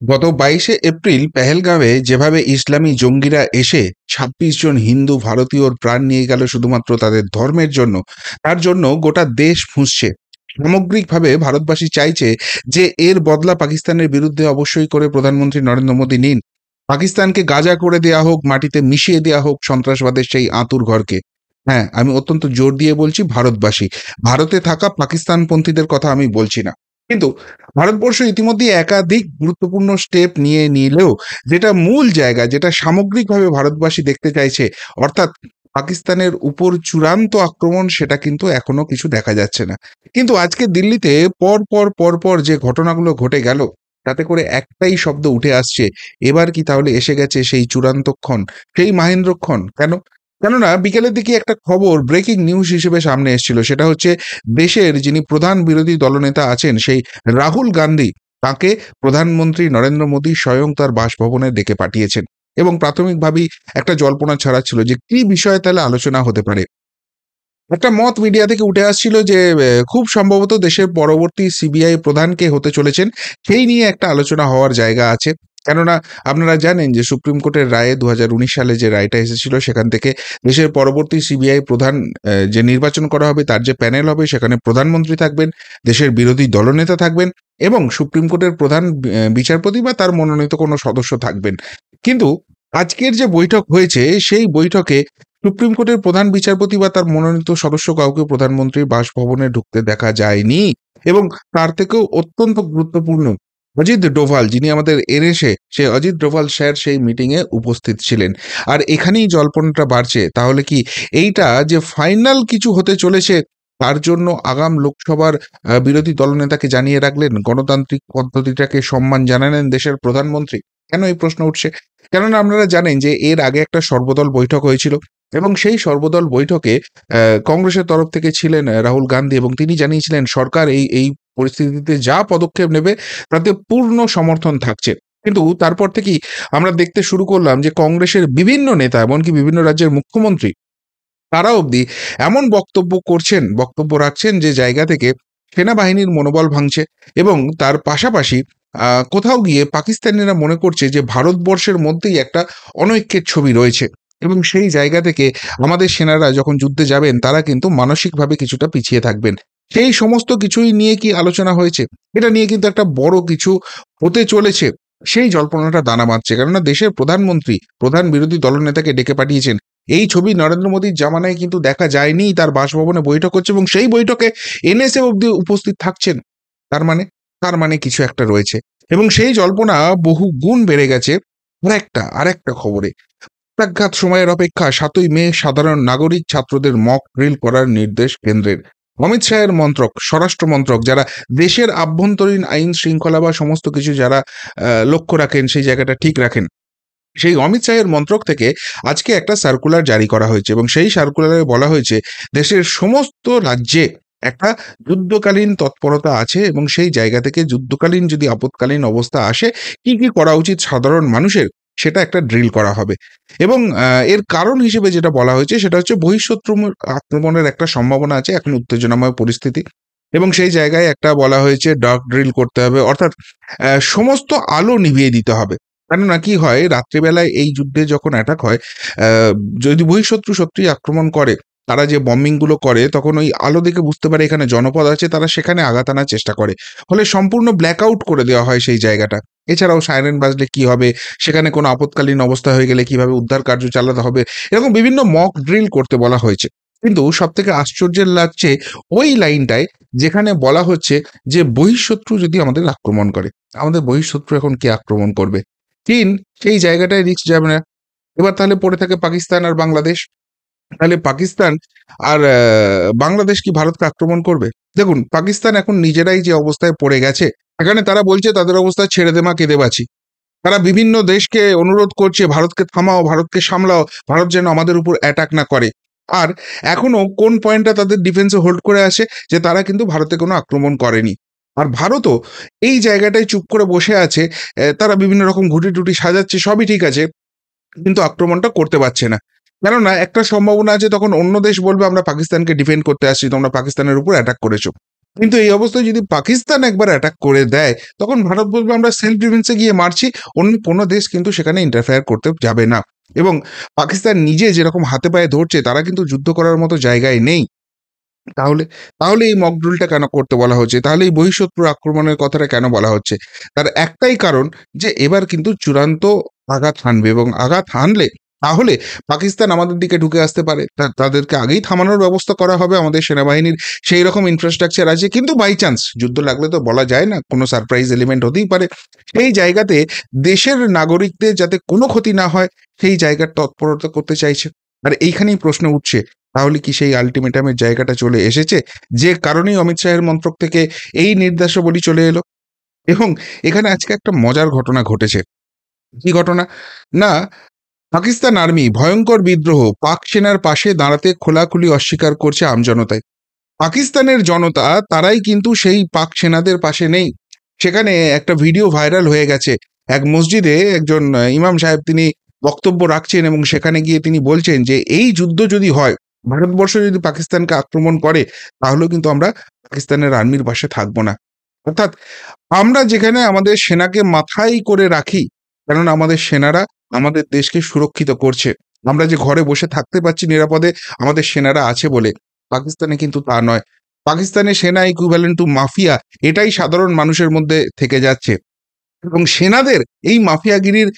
গত 22শে এপ্রিল পেহেলগাঁওয়ে যেভাবে ইসলামী জঙ্গিরা এসে ২৬ জন হিন্দু ভারতীয়র প্রাণ নিয়ে গেল শুধুমাত্র তাদের ধর্মের জন্য, তার জন্য গোটা দেশ ফুঁসছে। সামগ্রিকভাবে ভারতবাসী চাইছে যে এর বদলা পাকিস্তানের বিরুদ্ধে অবশ্যই করে প্রধানমন্ত্রী নরেন্দ্র মোদী নিন। পাকিস্তানকে গাজা করে দেয়া হোক, মাটিতে মিশিয়ে দেয়া হোক সন্ত্রাসবাদের সেই আঁতুড় ঘরকে। হ্যাঁ, আমি অত্যন্ত জোর দিয়ে বলছি ভারতবাসী। ভারতে থাকা পাকিস্তানপন্থীদের কথা আমি বলছি না। কিন্তু ভারতবর্ষ ইতিমধ্যে একাধিক গুরুত্বপূর্ণ স্টেপ নিয়ে নিলেও যেটা মূল জায়গা, যেটা সামগ্রিকভাবে ভারতবাসী দেখতে চাইছে, অর্থাৎ পাকিস্তানের উপর চূড়ান্ত আক্রমণ, সেটা কিন্তু এখনো কিছু দেখা যাচ্ছে না। কিন্তু আজকে দিল্লিতে পর পর যে ঘটনাগুলো ঘটে গেল, তাতে করে একটাই শব্দ উঠে আসছে, এবার কি তাহলে এসে গেছে সেই চূড়ান্তক্ষণ, সেই মাহেন্দ্রক্ষণ? কেন? কেননা বিকেলের দিকে একটা খবর ব্রেকিং নিউজ হিসেবে সামনে এসেছিল, সেটা হচ্ছে দেশের যিনি প্রধান বিরোধী দলনেতা আছেন সেই রাহুল গান্ধী, তাকে প্রধানমন্ত্রী নরেন্দ্র মোদী স্বয়ং তার বাসভবনে ডেকে পাঠিয়েছেন। এবং প্রাথমিকভাবেই একটা জল্পনা ছড়াচ্ছিল যে কি বিষয়ে তাহলে আলোচনা হতে পারে। একটা মত মিডিয়া থেকে উঠে আসছিল যে খুব সম্ভবত দেশের পরবর্তী সিবিআই প্রধান কে হতে চলেছেন, সেই নিয়ে একটা আলোচনা হওয়ার জায়গা আছে। কেননা আপনারা জানেন যে সুপ্রিম কোর্টের রায়ে ২০১৯ সালে যে রায়টা এসেছিল, সেখান থেকে দেশের পরবর্তী সিবিআই প্রধান যে নির্বাচন করা হবে, তার যে প্যানেল হবে, সেখানে প্রধানমন্ত্রী থাকবেন, দেশের বিরোধী দলনেতা থাকবেন এবং সুপ্রিম কোর্টের প্রধান বিচারপতি বা তার মনোনীত কোনো সদস্য থাকবেন। কিন্তু আজকের যে বৈঠক হয়েছে, সেই বৈঠকে সুপ্রিম কোর্টের প্রধান বিচারপতি বা তার মনোনীত সদস্য কাউকে প্রধানমন্ত্রীর বাসভবনে ঢুকতে দেখা যায়নি। এবং তার থেকেও অত্যন্ত গুরুত্বপূর্ণ, অজিত ডোভাল যিনি আমাদের এনএসএ, সে অজিত ডোভাল স্যার সেই মিটিং এ উপস্থিত ছিলেন। আর এখানেই জল্পনাটা বাড়ছে, তাহলে কি এইটা যে ফাইনাল কিছু হতে চলেছে, তার জন্য আগাম লোকসভার বিরোধী দলনেতাকে জানিয়ে রাখলেন, গণতান্ত্রিক পদ্ধতিটাকে সম্মান জানালেন দেশের প্রধানমন্ত্রী? কেন এই প্রশ্ন উঠছে? কেননা আপনারা জানেন যে এর আগে একটা সর্বদল বৈঠক হয়েছিল এবং সেই সর্বদল বৈঠকে কংগ্রেসের তরফ থেকে ছিলেন রাহুল গান্ধী, এবং তিনি জানিয়েছিলেন সরকার এই পরিস্থিতিতে যা পদক্ষেপ নেবে তাতে পূর্ণ সমর্থন থাকছে। কিন্তু তারপর থেকেই আমরা দেখতে শুরু করলাম যে কংগ্রেসের বিভিন্ন নেতা, এমনকি বিভিন্ন রাজ্যের মুখ্যমন্ত্রী, তারা অবধি এমন বক্তব্য রাখছেন যে জায়গা থেকে সেনাবাহিনীর মনোবল ভাঙছে। এবং তার পাশাপাশি কোথাও গিয়ে পাকিস্তানিরা মনে করছে যে ভারতবর্ষের মধ্যেই একটা অনৈক্যের ছবি রয়েছে, এবং সেই জায়গা থেকে আমাদের সেনারা যখন যুদ্ধে যাবেন, তারা কিন্তু মানসিকভাবে কিছুটা পিছিয়ে থাকবেন। সেই সমস্ত কিছুই নিয়ে কি আলোচনা হয়েছে? এটা নিয়ে কিন্তু একটা বড় কিছু হতে চলেছে, সেই জল্পনাটা দানা বাঁধছে। কেননা দেশের প্রধানমন্ত্রী প্রধান বিরোধী দলনেতাকে ডেকে পাঠিয়েছেন। এই ছবি নরেন্দ্র মোদীর জামানায় কিন্তু দেখা যায়নি। তার বাসভবনে বৈঠক হচ্ছে এবং সেই বৈঠকে এনএসএ অব্দি উপস্থিত থাকছেন। তার মানে তার মানে কিছু একটা রয়েছে। এবং সেই জল্পনা বহু গুণ বেড়ে গেছে আরেকটা খবরে। প্রত্যাঘাত সময়ের অপেক্ষা ৭ই মে সাধারণ নাগরিক ছাত্রদের মক ড্রিল করার নির্দেশ কেন্দ্রের। অমিত শাহের মন্ত্রক, স্বরাষ্ট্র মন্ত্রক, যারা দেশের আভ্যন্তরীণ আইন শৃঙ্খলা বা সমস্ত কিছু যারা লক্ষ্য রাখেন, সেই জায়গাটা ঠিক রাখেন, সেই অমিত শাহের মন্ত্রক থেকে আজকে একটা সার্কুলার জারি করা হয়েছে এবং সেই সার্কুলারে বলা হয়েছে দেশের সমস্ত রাজ্যে একটা যুদ্ধকালীন তৎপরতা আছে, এবং সেই জায়গা থেকে যুদ্ধকালীন যদি আপৎকালীন অবস্থা আসে, কি কি করা উচিত সাধারণ মানুষের, সেটা একটা ড্রিল করা হবে। এবং এর কারণ হিসেবে যেটা বলা হয়েছে সেটা হচ্ছে বহিঃশত্রু আক্রমণের একটা সম্ভাবনা আছে, এখন উত্তেজনাময় পরিস্থিতি। এবং সেই জায়গায় একটা বলা হয়েছে ডার্ক ড্রিল করতে হবে, অর্থাৎ সমস্ত আলো নিভিয়ে দিতে হবে। কেননা কি হয়, রাত্রিবেলায় এই যুদ্ধে যখন অ্যাটাক হয়, যদি বহিঃশত্রু সত্যিই আক্রমণ করে, তারা যে বম্বিং গুলো করে, তখন ওই আলো দেখে বুঝতে পারে এখানে জনপদ আছে, তারা সেখানে আঘাত আনার চেষ্টা করে। ফলে সম্পূর্ণ ব্ল্যাক আউট করে দেওয়া হয় সেই জায়গাটা। এছাড়াও সাইরেন বাজলে কি হবে, সেখানে কোনো আপৎকালীন অবস্থা হয়ে গেলে কিভাবে উদ্ধার কার্য চালাতে হবে, এরকম বিভিন্ন মক ড্রিল করতে বলা হয়েছে। কিন্তু সবথেকে আশ্চর্যের লাগছে ওই লাইনটায়, যেখানে বলা হচ্ছে যে বহিঃশত্রু যদি আমাদের আক্রমণ করে। আমাদের বহিঃশত্রু এখন কে আক্রমণ করবে? চীন, সেই জায়গাটায় রিস্ক যাবে না। এবার তাহলে পড়ে থাকে পাকিস্তান আর বাংলাদেশ। তাহলে পাকিস্তান আর বাংলাদেশ কি ভারতকে আক্রমণ করবে? দেখুন, পাকিস্তান এখন নিজেরাই যে অবস্থায় পড়ে গেছে, এখানে তারা বলছে তাদের অবস্থা ছেড়ে দে মা, কেঁদে বাঁচি। তারা বিভিন্ন দেশকে অনুরোধ করছে, ভারতকে থামাও, ভারতকে সামলাও, ভারত যেন আমাদের উপর অ্যাটাক না করে। আর এখনো কোন পয়েন্টটা তাদের ডিফেন্সে হোল্ড করে আছে, যে তারা কিন্তু ভারতে কোনো আক্রমণ করেনি। আর ভারতও এই জায়গাটায় চুপ করে বসে আছে। তারা বিভিন্ন রকম ঘুঁটি-টুটি সাজাচ্ছে, সবই ঠিক আছে, কিন্তু আক্রমণটা করতে পারছে না। কেননা একটা সম্ভাবনা আছে তখন অন্য দেশ বলবে আমরা পাকিস্তানকে ডিফেন্ড করতে আসছি, তোমরা পাকিস্তানের উপর অ্যাটাক করেছো। কিন্তু এই অবস্থায় যদি পাকিস্তান একবার অ্যাটাক করে দেয়, তখন ভারত বলবে আমরা সেলফ ডিফেন্সে গিয়ে মারছি, অন্য কোনো দেশ কিন্তু সেখানে ইন্টারফেয়ার করতে যাবে না। এবং পাকিস্তান নিজে যেরকম হাতে পায়ে ধরছে, তারা কিন্তু যুদ্ধ করার মতো জায়গায় নেই। তাহলে তাহলে এই মক ড্রিলটা কেন করতে বলা হচ্ছে? তাহলে এই বহিঃশত্রু আক্রমণের কথাটা কেন বলা হচ্ছে? তার একটাই কারণ, যে এবার কিন্তু চূড়ান্ত আঘাত হানবে, এবং আঘাত হানলে তাহলে পাকিস্তান আমাদের দিকে ঢুকে আসতে পারে। তাদেরকে আগেই থামানোর ব্যবস্থা করা হবে। আমাদের সেনাবাহিনীর সেই রকম ইনফ্রাস্ট্রাকচার আছে। কিন্তু বাই চান্স যুদ্ধ লাগলে তো বলা যায় না, কোনো সারপ্রাইজ এলিমেন্ট হতেই পারে। সেই জায়গাতে দেশের নাগরিকদের যাতে কোনো ক্ষতি না হয়, সেই জায়গার তৎপরতা করতে চাইছে। আর এইখানেই প্রশ্ন উঠছে, তাহলে কি সেই আল্টিমেটামের জায়গাটা চলে এসেছে? যে কারণেই অমিত শাহের মন্ত্রক থেকে এই নির্দেশাবলী চলে এলো। এবং এখানে আজকে একটা মজার ঘটনা ঘটেছে। কি ঘটনা? না, পাকিস্তান আর্মি ভয়ঙ্কর বিদ্রোহ, পাক সেনার পাশে দাঁড়াতে খোলাখুলি অস্বীকার করছে আমজনতায়। পাকিস্তানের জনতা তারাই কিন্তু সেই পাক সেনাদের পাশে নেই। সেখানে একটা ভিডিও ভাইরাল হয়ে গেছে। এক মসজিদে একজন ইমাম সাহেব তিনি বক্তব্য রাখছেন, এবং সেখানে গিয়ে তিনি বলছেন যে এই যুদ্ধ যদি হয়, ভারতবর্ষ যদি পাকিস্তানকে আক্রমণ করে, তাহলেও কিন্তু আমরা পাকিস্তানের আর্মির পাশে থাকবো না। অর্থাৎ আমরা যেখানে আমাদের সেনাকে মাথায় করে রাখি, কেননা আমাদের সেনারা আমাদের দেশকে সুরক্ষিত করছে, আমরা যে ঘরে বসে থাকতে পারছি নিরাপদে, আমাদের সেনারা আছে বলে। পাকিস্তানে কিন্তু তা নয়। পাকিস্তানের সেনা ইকুইভ্যালেন্ট টু মাফিয়া, এটাই সাধারণ মানুষের মধ্যে থেকে যাচ্ছে। এবং সেনাদের এই মাফিয়াগিরির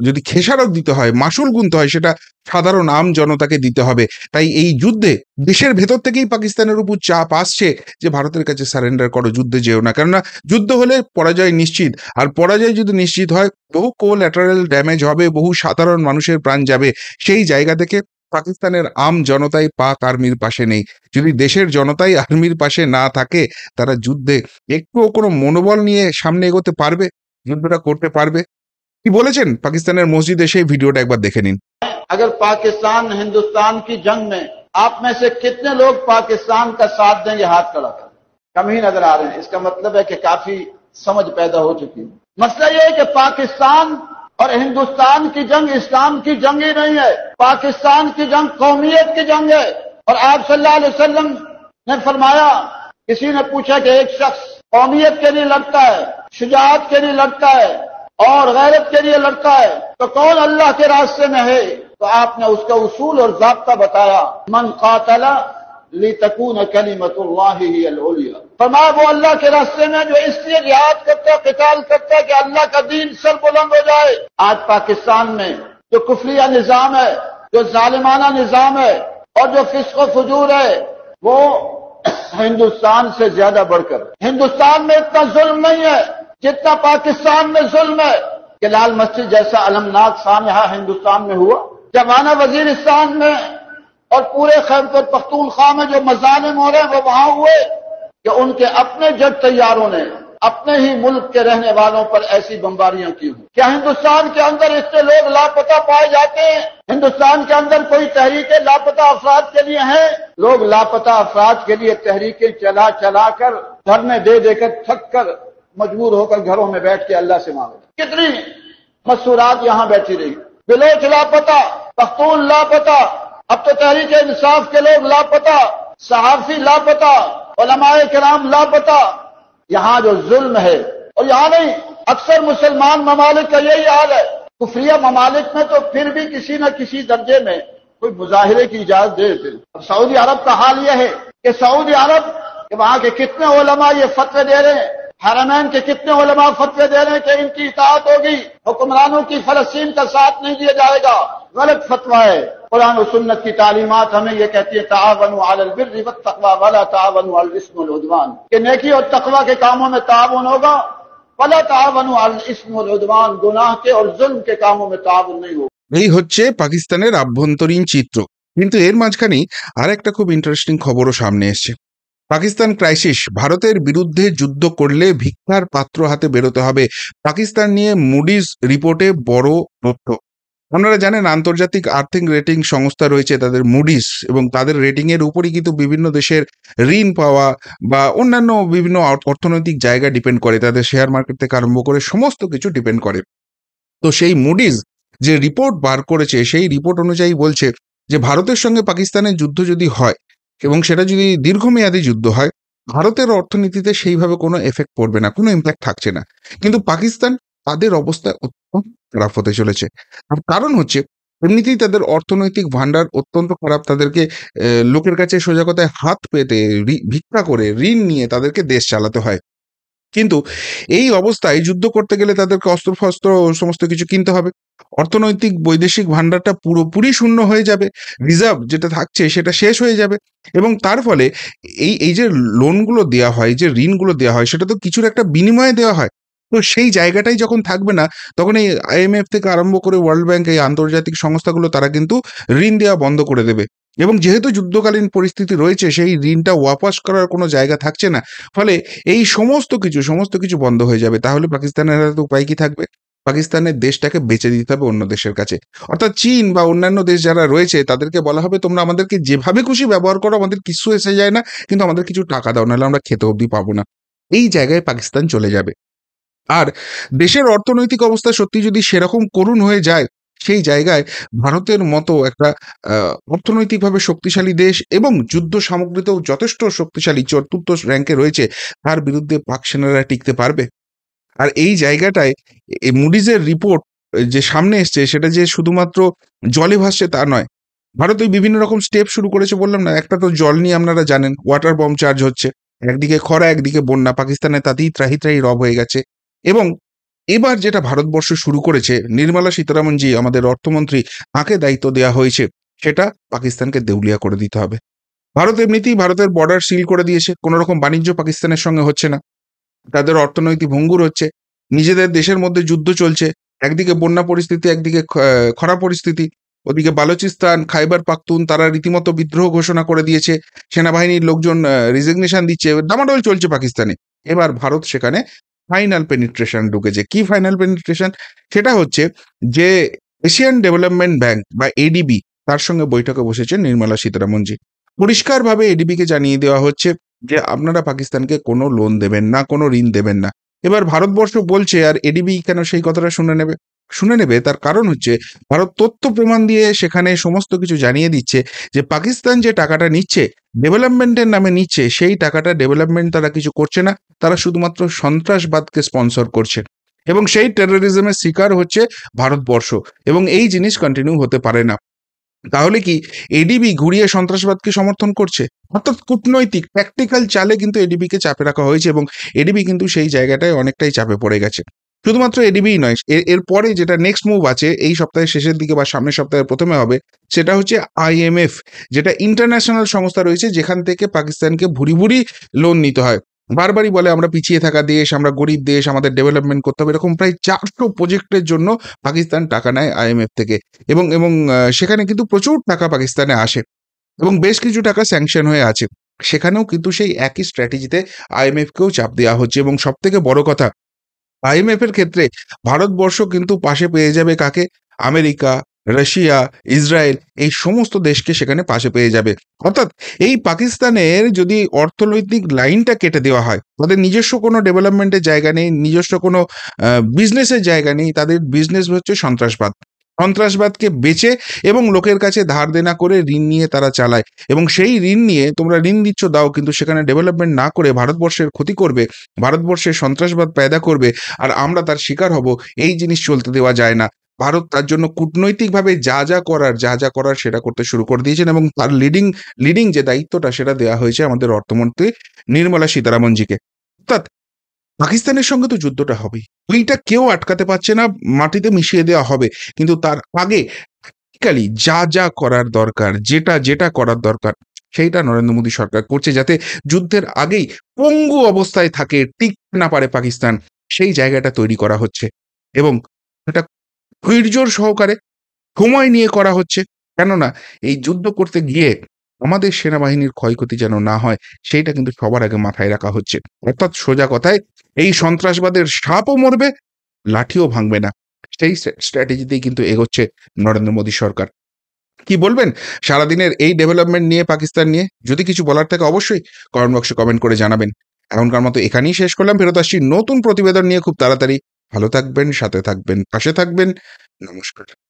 যদি খেসারত দিতে হয়, মাসুল গুনতে হয়, সেটা সাধারণ আম জনতাকে দিতে হবে। তাই এই যুদ্ধে দেশের ভেতর থেকেই পাকিস্তানের উপর চাপ আসছে যে ভারতের কাছে সারেন্ডার করো, যুদ্ধে যেও না। কেননা যুদ্ধ হলে পরাজয় নিশ্চিত, আর পরাজয় যদি নিশ্চিত হয়, বহু কোল্যাটারাল ড্যামেজ হবে, বহু সাধারণ মানুষের প্রাণ যাবে। সেই জায়গা থেকে পাকিস্তানের আম জনতাই পাক আর্মির পাশে নেই। যদি দেশের জনতাই আর্মির পাশে না থাকে, তারা যুদ্ধে একটুও কোনো মনোবল নিয়ে সামনে এগোতে পারবে, যুদ্ধটা করতে পারবে? কি বলেছেন পাকিস্তানের মসজিদে, সেই ভিডিওটা একবার দেখে নিন। अगर पाकिस्तान हिंदुस्तान की जंग में आप में से कितने लोग पाकिस्तान का साथ देंगे, हाथ खड़ा करें। कम ही नजर आ रहे हैं। इसका मतलब है कि काफी समझ पैदा हो चुकी है। मसला यह है कि पाकिस्तान और हिंदुस्तान की जंग इस्लाम की जंग ही नहीं है। पाकिस्तान की जंग कौमियत की जंग है। और आप सल्लल्लाहु अलैहि वसल्लम ने फरमाया, किसी ने पूछा कि एक शख्स कौमियत के लिए लड़ता है, शुजाअत के लिए लड़ता है और गैरत के लिए लड़ता है, तो कौन अल्लाह के रास्ते में है? तो आपने उसका उसूल और ज़ाब्ता बताया, मन कातला लितकून कलिमतुल्लाहि हियल उलिया। फरमाया वो अल्लाह के रास्ते में जो इसलिए जिहाद करता है, क़िताल करता है कि अल्लाह का दीन सरबुलंद हो जाए। आज पाकिस्तान में जो कुफरिया निजाम है, जो जालिमाना निजाम है और जो फिस्क व फुजूर है, वो हिंदुस्तान से ज्यादा बढ़कर, हिंदुस्तान में इतना जुल्म नहीं है जितना पाकिस्तान में जुल्म है। कि लाल मस्जिद जैसा अलमनाक सानहा हिंदुस्तान में हुआ, जमाना वजीरिस्तान में और पूरे खैबर पख्तूनख्वा में जो मजालिम हो रहे हैं वो वहां हुए कि उनके अपने जट तैयारों ने अपने ही मुल्क के रहने वालों पर ऐसी बमबारियां की हुई। क्या हिंदुस्तान के अंदर इतने लोग लापता पाए जाते हैं? हिंदुस्तान के अंदर कोई तहरीकें लापता अफराद के लिए हैं? लोग लापता अफराद के लिए तहरीकें चला चला कर, धरने दे देकर, थक कर, मजबूर होकर घरों में बैठ के अल्लाह से मांगे। कितनी मसूरात यहां बैठी रही। बिलोच लापता, पख्तून लापता, अब तो तहरीक इंसाफ के लोग लापता, सहाफी लापता, उलमाए किराम लापता। यहां जो जुल्म है, और यहां नहीं, अक्सर मुसलमान ममालिक का यही हाल है। कुफरिया ममालिक में तो फिर भी किसी न किसी दर्जे में कोई मुजाहिरे की इजाजत दे देते। अब सऊदी अरब का हाल यह है कि सऊदी अरब के वहां के कितने उलमा ये फतवे दे रहे हैं, हरमैन के कितने उलमा फतवे दे रहे हैं कि इनकी इताअत होगी, हुक्मरानों की फलस्तीन का साथ नहीं दिया जाएगा। गलत फतवा है। कुरान और सुन्नत की तालीमात हमें यह कहती है, तावनु अलल बिर्रि वत्तक़वा वला तावनु अलल इस्मि वल उद्वान, कि नेकी और तकवा के कामों में ताउन होगा, वला तावनु अलल इस्मि वल उद्वान, गुनाह के और जुल्म के कामों में ताउन नहीं होगा। এই হচ্ছে পাকিস্তানের আভ্যন্তরীণ চিত্র। কিন্তু এর মাঝখানেই আর একটা খুব ইন্টারেস্টিং খবরও সামনে এসছে। পাকিস্তান ক্রাইসিস, ভারতের বিরুদ্ধে যুদ্ধ করলে ভিক্ষার পাত্র হাতে বেরোতে হবে, পাকিস্তান নিয়ে মুডিজ রিপোর্টে বড় তথ্য। আপনারা জানেন আন্তর্জাতিক আর্থিক রেটিং সংস্থা রয়েছে, তাদের মুডিস, এবং তাদের রেটিং এর উপরই কিন্তু বিভিন্ন দেশের ঋণ পাওয়া বা অন্যান্য বিভিন্ন অর্থনৈতিক জায়গা ডিপেন্ড করে, তাদের শেয়ার মার্কেট থেকে আরম্ভ করে সমস্ত কিছু ডিপেন্ড করে। তো সেই মুডিজ যে রিপোর্ট বার করেছে, সেই রিপোর্ট অনুযায়ী বলছে যে ভারতের সঙ্গে পাকিস্তানের যুদ্ধ যদি হয় এবং সেটা যদি দীর্ঘমেয়াদী যুদ্ধ হয়, ভারতের অর্থনীতিতে সেইভাবে কোনো এফেক্ট পড়বে না, কোনো ইম্প্যাক্ট থাকছে না। কিন্তু পাকিস্তান, তাদের অবস্থা অত্যন্ত খারাপ হতে চলেছে। তার কারণ হচ্ছে এমনিতেই তাদের অর্থনৈতিক ভান্ডার অত্যন্ত খারাপ। তাদেরকে লোকের কাছে সোজা কথায় হাত পেতে ভিক্ষা করে ঋণ নিয়ে তাদেরকে দেশ চালাতে হয়। কিন্তু এই অবস্থায় যুদ্ধ করতে গেলে তাদেরকে অস্ত্র-ফস্ত্র সমস্ত কিছু কিনতে হবে। অর্থনৈতিক বৈদেশিক ভান্ডারটা পুরোপুরি শূন্য হয়ে যাবে। রিজার্ভ যেটা থাকছে সেটা শেষ হয়ে যাবে এবং তার ফলে এই যে লোনগুলো দেয়া হয়, যে ঋণগুলো দেয়া হয় সেটা তো কিছুর একটা বিনিময়ে দেওয়া হয়। তো সেই জায়গাটাই যখন থাকবে না, তখন এই IMF থেকে আরম্ভ করে ওয়ার্ল্ড ব্যাংক, এই আন্তর্জাতিক সংস্থাগুলো তারা কিন্তু ঋণ দেওয়া বন্ধ করে দেবে। এবং যেহেতু যুদ্ধকালীন পরিস্থিতি রয়েছে, সেই ঋণটা ওয়াপাস করার কোনো জায়গা থাকছে না। ফলে এই সমস্ত কিছু বন্ধ হয়ে যাবে। তাহলে পাকিস্তানের হাতে উপায় কি থাকবে? পাকিস্তানের দেশটাকে বেচে দিতে হবে অন্য দেশের কাছে। অর্থাৎ চীন বা অন্যান্য দেশ যারা রয়েছে তাদেরকে বলা হবে, তোমরা আমাদেরকে যেভাবে খুশি ব্যবহার করো, আমাদের কিচ্ছু এসে যায় না। কিন্তু আমাদের কিছু টাকা দাও, নাহলে আমরা খেতে অবধি পাবো না। এই জায়গায় পাকিস্তান চলে যাবে। আর দেশের অর্থনৈতিক অবস্থা সত্যি যদি সেরকম করুণ হয়ে যায়, সেই জায়গায় ভারতের মতো একটা অর্থনৈতিকভাবে শক্তিশালী দেশ এবং যুদ্ধ সামগ্রীতেও যথেষ্ট শক্তিশালী ৪র্থ র‍্যাংকে রয়েছে, তার বিরুদ্ধে পাক সেনারা টিকতে পারবে? আর এই জায়গাটায় মুডিজের রিপোর্ট যে সামনে এসছে, সেটা যে শুধুমাত্র জলে ভাসছে তা নয়। ভারত ওই বিভিন্ন রকম স্টেপ শুরু করেছে বললাম না? একটা তো জল নিয়ে আপনারা জানেন, ওয়াটার বম্ব চার্জ হচ্ছে। একদিকে খরা, একদিকে বন্যা। পাকিস্তানে তাতেই ত্রাহি রব হয়ে গেছে। এবং এবার যেটা ভারতবর্ষ শুরু করেছে, নির্মলা সীতারামনজি আমাদের অর্থমন্ত্রী, তাঁকে দায়িত্ব দেয়া হয়েছে, সেটা পাকিস্তানকে দেউলিয়া করে দিতে হবে। ভারত এমনিতেই ভারতের বর্ডার সিল করে দিয়েছে। কোন রকম বাণিজ্য পাকিস্তানের সঙ্গে হচ্ছে না। তাদের অর্থনৈতিক ভঙ্গুর হচ্ছে। নিজেদের দেশের মধ্যে যুদ্ধ চলছে। একদিকে বন্যা পরিস্থিতি, একদিকে খরা পরিস্থিতি। ওদিকে বালুচিস্তান, খাইবার পাখতুন তারা রীতিমতো বিদ্রোহ ঘোষণা করে দিয়েছে। সেনাবাহিনীর লোকজন রিজিগনেশন দিচ্ছে। ডামাডোল চলছে পাকিস্তানে। এবার ভারত সেখানে ফাইনাল পেনিট্রেশন ঢুকেছে। কি ফাইনাল পেনিট্রেশন? সেটা হচ্ছে যে এশিয়ান ডেভেলপমেন্ট ব্যাংক বা ADB, তার সঙ্গে বৈঠকে বসেছেন নির্মলা সীতারামনজি। পরিষ্কারভাবে ADB-কে জানিয়ে দেওয়া হচ্ছে যে আপনারা পাকিস্তানকে কোনো লোন দেবেন না, কোনো ঋণ দেবেন না। এবার ভারতবর্ষ বলছে, আর ADB কেন সেই কথাটা শুনে নেবে? শুনে নেবে তার কারণ হচ্ছে ভারত তথ্য প্রমাণ দিয়ে সেখানে সমস্ত কিছু জানিয়ে দিচ্ছে যে পাকিস্তান যে টাকাটা নিচ্ছে, ডেভেলপমেন্টের নামে নিচ্ছে, সেই টাকাটা ডেভেলপমেন্ট তারা কিছু করছে না। তারা শুধুমাত্র সন্ত্রাসবাদকে স্পন্সর করছে। এবং সেই টেররিজমের শিকার হচ্ছে ভারতবর্ষ। এবং এই জিনিস কন্টিনিউ হতে পারে না। তাহলে কি ADB ঘুরিয়ে সন্ত্রাসবাদকে সমর্থন করছে? অর্থাৎ কূটনৈতিক প্র্যাকটিক্যাল চালে কিন্তু ADB-কে চাপে রাখা হয়েছে এবং ADB কিন্তু সেই জায়গাটায় অনেকটাই চাপে পড়ে গেছে। শুধুমাত্র ADB-ই নয়, এরপরে যেটা নেক্সট মুভ আছে, এই সপ্তাহের শেষের দিকে বা সামনের সপ্তাহের ১ম-এ হবে, সেটা হচ্ছে IMF, যেটা ইন্টারন্যাশনাল সংস্থা রয়েছে, যেখান থেকে পাকিস্তানকে ভুরি লোন নিতে হয়। বারবারই বলে আমরা পিছিয়ে থাকা দেশ, আমরা গরিব দেশ, আমাদের ডেভেলপমেন্ট করতে হবে। এরকম প্রায় ৪০০ প্রজেক্টের জন্য পাকিস্তান টাকা নেয় IMF থেকে। এবং সেখানে কিন্তু প্রচুর টাকা পাকিস্তানে আসে এবং বেশ কিছু টাকা স্যাংশন হয়ে আছে। সেখানেও কিন্তু সেই একই স্ট্র্যাটেজিতে IMF-কেও চাপ দেওয়া হচ্ছে এবং সবথেকে বড় কথা, IMF-এর ক্ষেত্রে ভারতবর্ষ কিন্তু পাশে পেয়ে যাবে কাকে? আমেরিকা, রাশিয়া, ইসরায়েল, এই সমস্ত দেশকে সেখানে পাশে পেয়ে যাবে। অর্থাৎ এই পাকিস্তানের যদি অর্থনৈতিক লাইনটা কেটে দেওয়া হয়, তাদের নিজস্ব কোনো ডেভেলপমেন্টের জায়গা নেই, নিজস্ব কোনো বিজনেসের জায়গা নেই, তাদের বিজনেস হচ্ছে সন্ত্রাসবাদ। সন্ত্রাসবাদকে বেচে এবং লোকের কাছে ধার দেনা করে ঋণ নিয়ে তারা চালায় এবং সেই ঋণ নিয়ে তোমরা ঋণ দিচ্ছ দাও, কিন্তু সেখানে ডেভেলপমেন্ট না করে ভারতবর্ষের ক্ষতি করবে, ভারতবর্ষের সন্ত্রাসবাদ পেয়দা করবে আর আমরা তার শিকার হব। এই জিনিস চলতে দেওয়া যায় না। ভারত তার জন্য কূটনৈতিকভাবে যা করার সেটা করতে শুরু করে দিয়েছেন এবং তার লিডিং যে দায়িত্বটা সেটা দেওয়া হয়েছে আমাদের অর্থমন্ত্রী নির্মলা সীতারামনজিকে। অর্থাৎ পাকিস্তানের সঙ্গে তো যুদ্ধটা হবেই। ওইটা কেউ আটকাতে পারছে না, মাটিতে মিশিয়ে দেওয়া হবে। কিন্তু তার আগে প্র্যাকটিক্যালি যা করার দরকার, যেটা করার দরকার, সেইটা নরেন্দ্র মোদী সরকার করছে, যাতে যুদ্ধের আগেই পঙ্গু অবস্থায় থাকে, টিকতে না পারে পাকিস্তান, সেই জায়গাটা তৈরি করা হচ্ছে। এবং এটা ধৈর্যর সহকারে সময় নিয়ে করা হচ্ছে। কেননা এই যুদ্ধ করতে গিয়ে আমাদের সেনাবাহিনীর ক্ষয়ক্ষতি যেন না হয়, সেইটা কিন্তু সবার আগে মাথায় রাখা হচ্ছে। অর্থাৎ সোজা কথায় এই সন্ত্রাসবাদের সাপও মরবে, লাঠিও ভাঙবে না। সেই স্ট্র্যাটেজিতেই কিন্তু এগোচ্ছে নরেন্দ্র মোদী সরকার। কি বলবেন সারাদিনের এই ডেভেলপমেন্ট নিয়ে, পাকিস্তান নিয়ে? যদি কিছু বলার থাকে অবশ্যই কমেন্ট বক্সে কমেন্ট করে জানাবেন। এখনকার মতো এখানেই শেষ করলাম। ফেরত আসছি নতুন প্রতিবেদন নিয়ে খুব তাড়াতাড়ি। ভালো থাকবেন, সাথে থাকবেন, পাশে থাকবেন। নমস্কার।